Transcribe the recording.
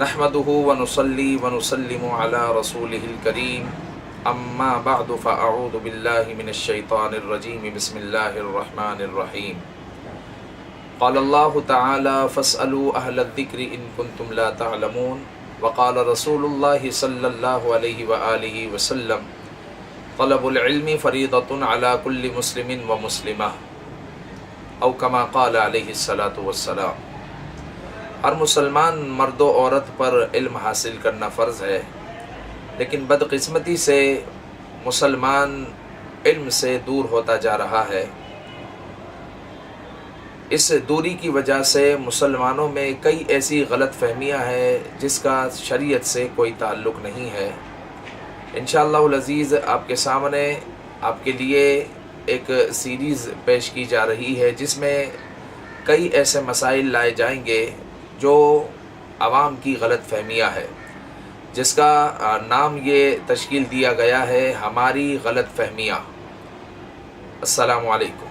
نحمده ونصلي ونسلم على رسوله الكريم اما بعد فاعوذ بالله من الشيطان الرجيم بسم الله الرحمن الرحيم قال الله تعالى فاسألوا أهل الذكر إن كنتم لا تعلمون وقال رسول الله صلى الله عليه وآله وسلم طلب العلم فريضة على كل مسلم ومسلمة او كما قال عليه الصلاة والسلام۔ ہر مسلمان مرد و عورت پر علم حاصل کرنا فرض ہے، لیکن بدقسمتی سے مسلمان علم سے دور ہوتا جا رہا ہے۔ اس دوری کی وجہ سے مسلمانوں میں کئی ایسی غلط فہمیاں ہیں جس کا شریعت سے کوئی تعلق نہیں ہے۔ انشاءاللہ العزیز آپ کے سامنے آپ کے لیے ایک سیریز پیش کی جا رہی ہے جس میں کئی ایسے مسائل لائے جائیں گے جو عوام کی غلط فہمیاں ہے، جس کا نام یہ تشکیل دیا گیا ہے ہماری غلط فہمیاں۔ السلام علیکم۔